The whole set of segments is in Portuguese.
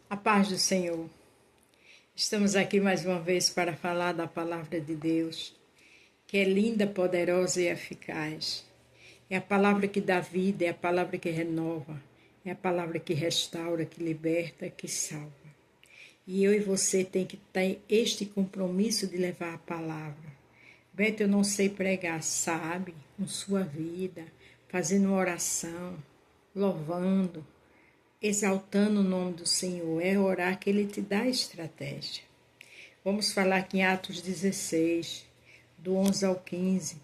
A paz do Senhor. Estamos aqui mais uma vez para falar da palavra de Deus, que é linda, poderosa e eficaz. É a palavra que dá vida, é a palavra que renova, é a palavra que restaura, que liberta, que salva. E eu e você tem que ter este compromisso de levar a palavra. Beto, eu não sei pregar, sabe? Com sua vida, fazendo uma oração, louvando, exaltando o nome do Senhor. É orar que Ele te dá estratégia. Vamos falar aqui em Atos 16, do 11 ao 15.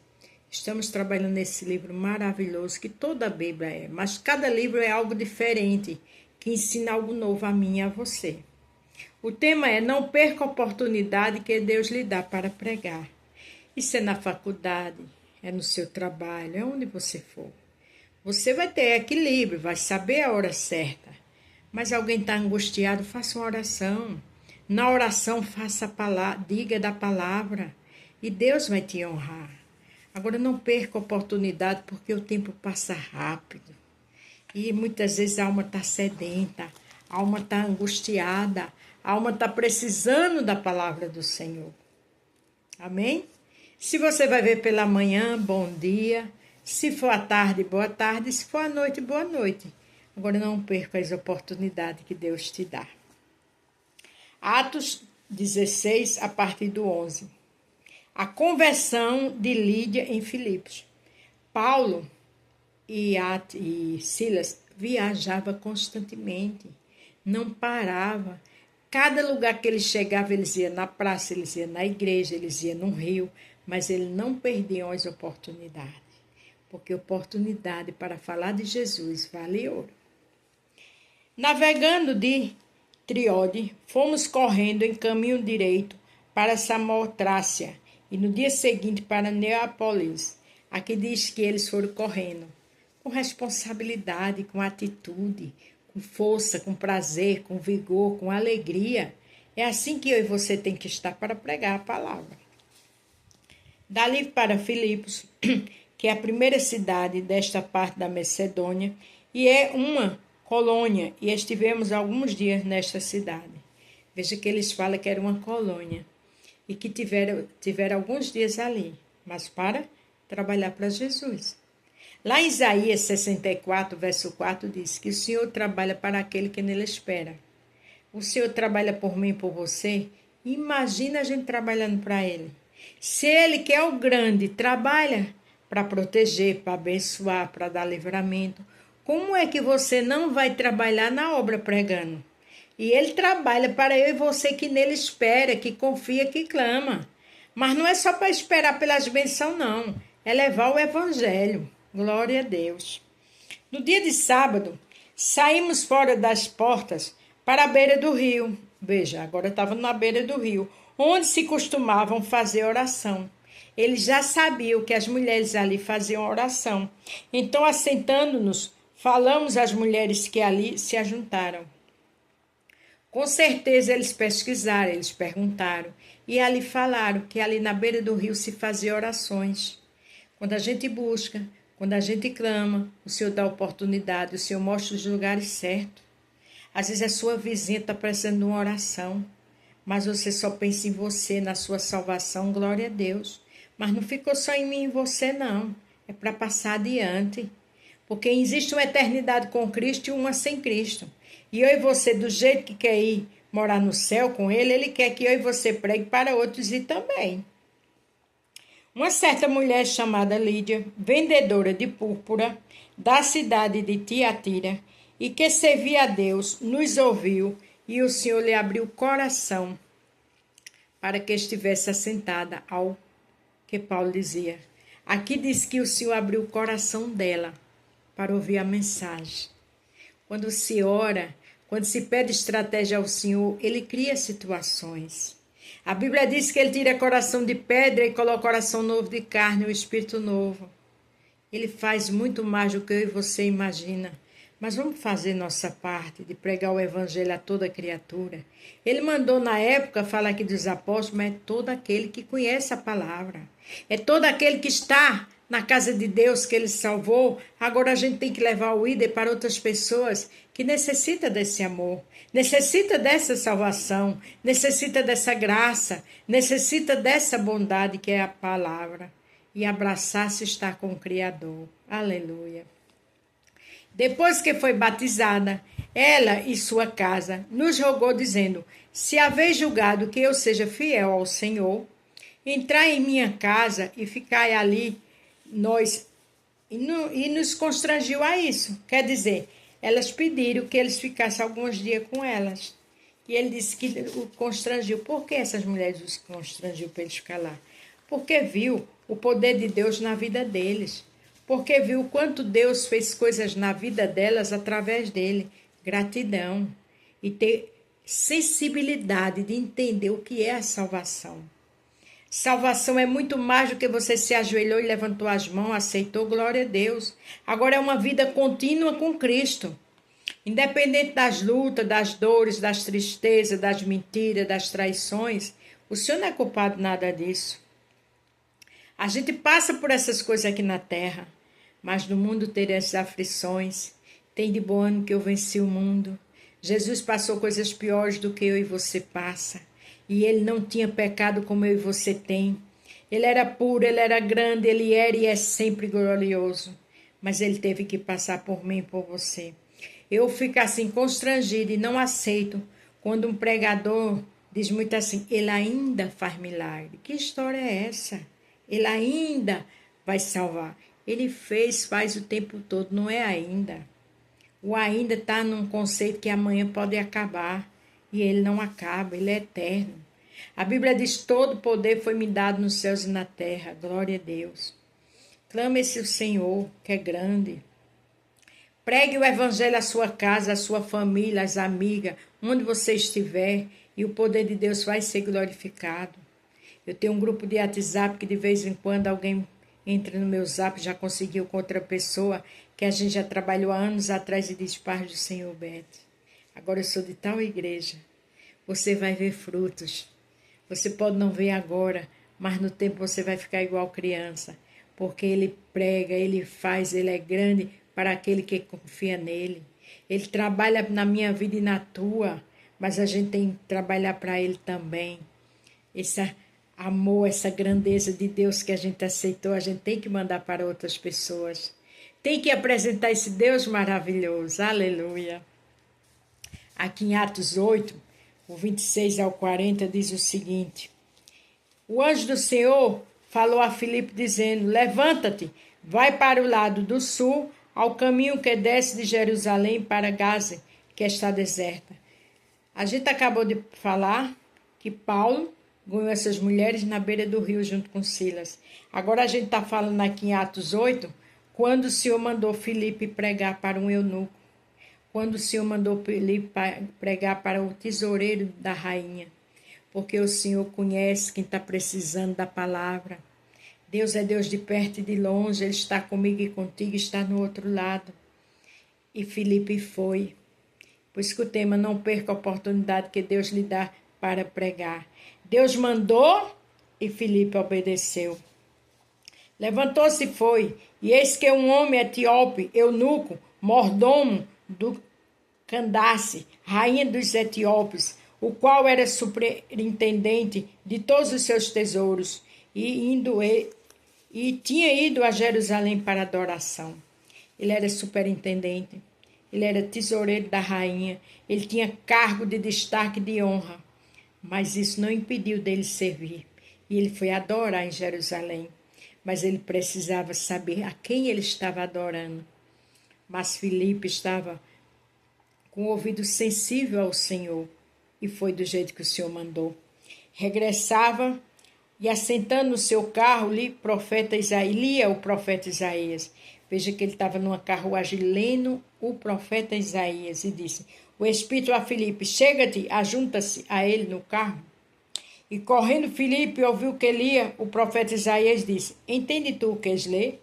Estamos trabalhando nesse livro maravilhoso, que toda a Bíblia é, mas cada livro é algo diferente, que ensina algo novo a mim e a você. O tema é: não perca a oportunidade que Deus lhe dá para pregar. Isso é na faculdade, é no seu trabalho, é onde você for. Você vai ter equilíbrio, vai saber a hora certa. Mas alguém está angustiado, faça uma oração. Na oração, faça a palavra, diga da palavra. E Deus vai te honrar. Agora, não perca a oportunidade, porque o tempo passa rápido. E muitas vezes a alma está sedenta, a alma está angustiada, a alma está precisando da palavra do Senhor. Amém? Se você vai ver pela manhã, bom dia. Se for à tarde, boa tarde. Se for à noite, boa noite. Agora não perca as oportunidades que Deus te dá. Atos 16, a partir do 11. A conversão de Lídia em Filipos. Paulo e Silas viajavam constantemente. Não parava. Cada lugar que eles chegavam, eles iam na praça, eles iam na igreja, eles iam no rio. Mas eles não perdiam as oportunidades. Porque oportunidade para falar de Jesus vale ouro. Navegando de Triode, fomos correndo em caminho direito para Samotrácia e no dia seguinte para Neápolis. Aqui diz que eles foram correndo com responsabilidade, com atitude, com força, com prazer, com vigor, com alegria. É assim que eu e você tem que estar para pregar a palavra. Dali para Filipos, que é a primeira cidade desta parte da Macedônia, e é uma colônia, e estivemos alguns dias nesta cidade. Veja que eles falam que era uma colônia, e que tiveram alguns dias ali, mas para trabalhar para Jesus. Lá em Isaías 64, verso 4, diz que o Senhor trabalha para aquele que nele espera. O Senhor trabalha por mim e por você. Imagina a gente trabalhando para Ele. Se Ele, que é o grande, trabalha para proteger, para abençoar, para dar livramento, como é que você não vai trabalhar na obra pregando? E Ele trabalha para eu e você que nele espera, que confia, que clama. Mas não é só para esperar pelas bênçãos, não. É levar o evangelho. Glória a Deus. No dia de sábado, saímos fora das portas para a beira do rio. Veja, agora estava na beira do rio, onde se costumavam fazer oração. Eles já sabiam que as mulheres ali faziam oração. Então, assentando-nos, falamos às mulheres que ali se ajuntaram. Com certeza eles pesquisaram, eles perguntaram, e ali falaram que ali na beira do rio se fazia orações. Quando a gente busca, quando a gente clama, o Senhor dá oportunidade, o Senhor mostra os lugares certos. Às vezes a sua vizinha está precisando de uma oração, mas você só pensa em você, na sua salvação, glória a Deus. Mas não ficou só em mim e em você, não. É para passar adiante. Porque existe uma eternidade com Cristo e uma sem Cristo. E eu e você, do jeito que quer ir morar no céu com Ele, Ele quer que eu e você pregue para outros ir também. Uma certa mulher chamada Lídia, vendedora de púrpura, da cidade de Tiatira, e que servia a Deus, nos ouviu, e o Senhor lhe abriu o coração para que estivesse assentada ao que Paulo dizia. Aqui diz que o Senhor abriu o coração dela para ouvir a mensagem. Quando se ora, quando se pede estratégia ao Senhor, Ele cria situações. A Bíblia diz que Ele tira coração de pedra e coloca coração novo de carne, um espírito novo. Ele faz muito mais do que eu e você imagina. Mas vamos fazer nossa parte de pregar o evangelho a toda criatura. Ele mandou na época falar aqui dos apóstolos, mas é todo aquele que conhece a palavra. É todo aquele que está na casa de Deus que Ele salvou. Agora a gente tem que levar o líder para outras pessoas que necessita desse amor, necessita dessa salvação, necessita dessa graça, necessita dessa bondade que é a palavra. E abraçar-se estar com o Criador. Aleluia. Depois que foi batizada, ela e sua casa nos rogou, dizendo: se haveis julgado que eu seja fiel ao Senhor, entrai em minha casa e ficai ali nós. E nos constrangiu a isso. Quer dizer, elas pediram que eles ficassem alguns dias com elas. E ele disse que o constrangiu. Por que essas mulheres os constrangiu para eles ficar lá? Porque viu o poder de Deus na vida deles. Porque viu o quanto Deus fez coisas na vida delas através dele. Gratidão. E ter sensibilidade de entender o que é a salvação. Salvação é muito mais do que você se ajoelhou e levantou as mãos, aceitou, glória a Deus. Agora é uma vida contínua com Cristo. Independente das lutas, das dores, das tristezas, das mentiras, das traições, o Senhor não é culpado de nada disso. A gente passa por essas coisas aqui na terra, mas no mundo teremos aflições. Tem de bom ânimo que eu venci o mundo. Jesus passou coisas piores do que eu e você passa. E ele não tinha pecado como eu e você tem. Ele era puro, ele era grande, ele era e é sempre glorioso. Mas ele teve que passar por mim e por você. Eu fico assim constrangido e não aceito quando um pregador diz muito assim: ele ainda faz milagre. Que história é essa? Ele ainda vai salvar. Ele faz o tempo todo, não é ainda. O ainda está num conceito que amanhã pode acabar. E ele não acaba, ele é eterno. A Bíblia diz: todo poder foi me dado nos céus e na terra. Glória a Deus. Clame-se o Senhor, que é grande. Pregue o evangelho à sua casa, à sua família, às amigas, onde você estiver, e o poder de Deus vai ser glorificado. Eu tenho um grupo de WhatsApp que de vez em quando alguém entra no meu zap, já conseguiu com outra pessoa, que a gente já trabalhou há anos atrás e diz: paz do Senhor, Beth. Agora eu sou de tal igreja. Você vai ver frutos. Você pode não ver agora, mas no tempo você vai ficar igual criança. Porque ele prega, ele faz, ele é grande para aquele que confia nele. Ele trabalha na minha vida e na tua, mas a gente tem que trabalhar para ele também. Esse amor, essa grandeza de Deus que a gente aceitou, a gente tem que mandar para outras pessoas. Tem que apresentar esse Deus maravilhoso. Aleluia. Aqui em Atos 8, o 26 ao 40, diz o seguinte: o anjo do Senhor falou a Filipe dizendo: levanta-te, vai para o lado do sul, ao caminho que desce de Jerusalém para Gaza, que está deserta. A gente acabou de falar que Paulo ganhou essas mulheres na beira do rio junto com Silas. Agora a gente está falando aqui em Atos 8, quando o Senhor mandou Filipe pregar para um eunuco. Quando o Senhor mandou Filipe pregar para o tesoureiro da rainha. Porque o Senhor conhece quem está precisando da palavra. Deus é Deus de perto e de longe. Ele está comigo e contigo, está no outro lado. E Filipe foi. Por isso que o tema: não perca a oportunidade que Deus lhe dá para pregar. Deus mandou e Filipe obedeceu. Levantou-se e foi. E eis que um homem etíope, eunuco, mordomo do Candace, rainha dos etíopes, o qual era superintendente de todos os seus tesouros, e tinha ido a Jerusalém para adoração. Ele era superintendente, ele era tesoureiro da rainha, ele tinha cargo de destaque e de honra, mas isso não impediu dele servir. E ele foi adorar em Jerusalém, mas ele precisava saber a quem ele estava adorando. Mas Filipe estava com o ouvido sensível ao Senhor, e foi do jeito que o Senhor mandou. Regressava e, assentando no seu carro, lia o profeta Isaías. Veja que ele estava numa carruagem lendo o profeta Isaías e disse: o Espírito a Filipe: chega-te, ajunta-se a ele no carro. E correndo Filipe ouviu que lia o profeta Isaías, disse: entende tu o que és ler?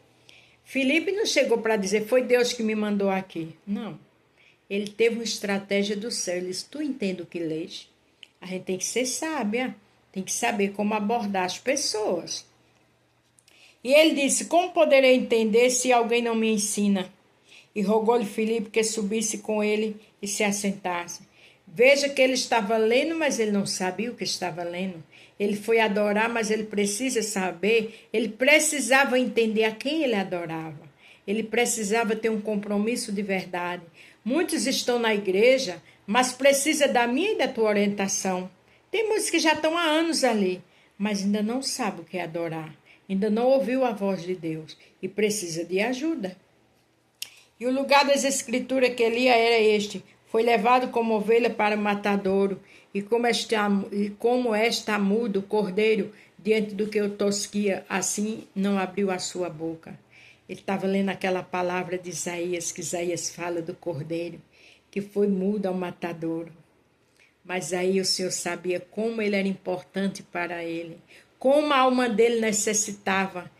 Filipe não chegou para dizer: foi Deus que me mandou aqui. Não. Ele teve uma estratégia do céu. Ele disse: tu entende o que lês? A gente tem que ser sábia, tem que saber como abordar as pessoas. E ele disse: como poderei entender se alguém não me ensina? e rogou-lhe Filipe que subisse com ele e se assentasse. Veja que ele estava lendo, mas ele não sabia o que estava lendo. Ele foi adorar, mas ele precisa saber, ele precisava entender a quem ele adorava. Ele precisava ter um compromisso de verdade. Muitos estão na igreja, mas precisa da minha e da tua orientação. Tem muitos que já estão há anos ali, mas ainda não sabe o que é adorar. Ainda não ouviu a voz de Deus e precisa de ajuda. E o lugar das escrituras que ele lia era este: foi levado como ovelha para o matadouro, e como está mudo o cordeiro diante do que o tosquia, assim não abriu a sua boca. Ele estava lendo aquela palavra de Isaías, que Isaías fala do cordeiro, que foi mudo ao matadouro. Mas aí o Senhor sabia como ele era importante para ele, como a alma dele necessitava.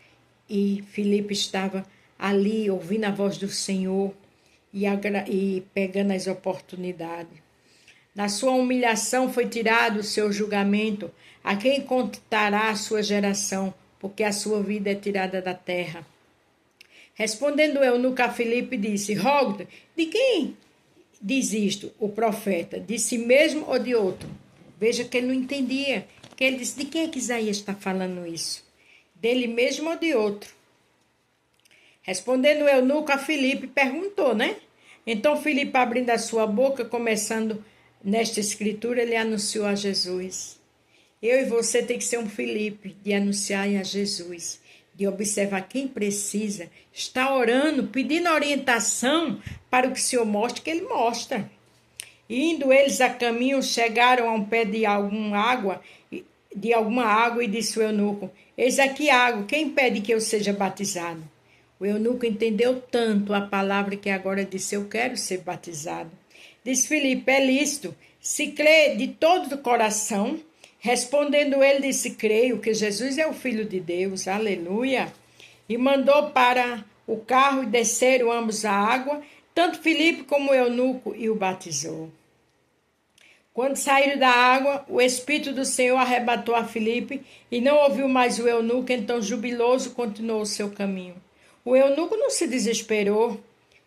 E Filipe estava ali ouvindo a voz do Senhor e pegando as oportunidades. Na sua humilhação foi tirado o seu julgamento. A quem contará a sua geração, porque a sua vida é tirada da terra? Respondendo o eunuco a Filipe, disse: rogo-te, de quem diz isto o profeta? De si mesmo ou de outro? Veja que ele não entendia. Que ele disse: de quem é que Isaías está falando isso? Dele mesmo ou de outro? Respondendo o eunuco a Filipe, perguntou, né? Então Filipe, abrindo a sua boca, começando nesta escritura, ele anunciou a Jesus. Eu e você tem que ser um Filipe de anunciar a Jesus, de observar quem precisa, está orando, pedindo orientação para o que o Senhor mostra, que Ele mostra. E indo eles a caminho, chegaram a um pé de alguma água, e disse o eunuco: eis aqui água, quem pede que eu seja batizado? O eunuco entendeu tanto a palavra que agora disse: eu quero ser batizado. Disse Filipe: é lícito, se crê de todo o coração. Respondendo ele, disse: creio que Jesus é o Filho de Deus, aleluia. E mandou para o carro e desceram ambos a água, tanto Filipe como o eunuco, e o batizou. Quando saíram da água, o Espírito do Senhor arrebatou a Filipe e não ouviu mais o eunuco, então jubiloso continuou o seu caminho. O eunuco não se desesperou,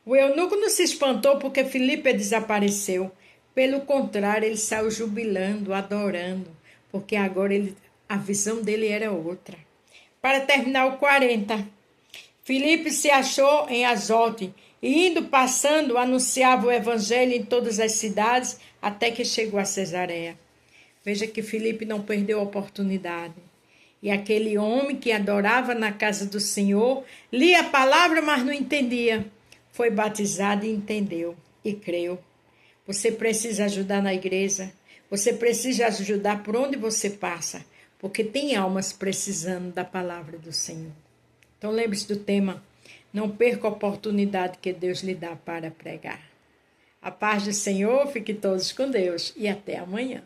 o eunuco não se espantou porque Filipe desapareceu. Pelo contrário, ele saiu jubilando, adorando, porque agora a visão dele era outra. Para terminar o 40, Filipe se achou em Azote e, indo passando, anunciava o evangelho em todas as cidades até que chegou a Cesareia. Veja que Filipe não perdeu a oportunidade. E aquele homem que adorava na casa do Senhor, lia a palavra, mas não entendia. Foi batizado e entendeu e creu. Você precisa ajudar na igreja. Você precisa ajudar por onde você passa, porque tem almas precisando da palavra do Senhor. Então lembre-se do tema: não perca a oportunidade que Deus lhe dá para pregar. A paz do Senhor, fiquem todos com Deus e até amanhã.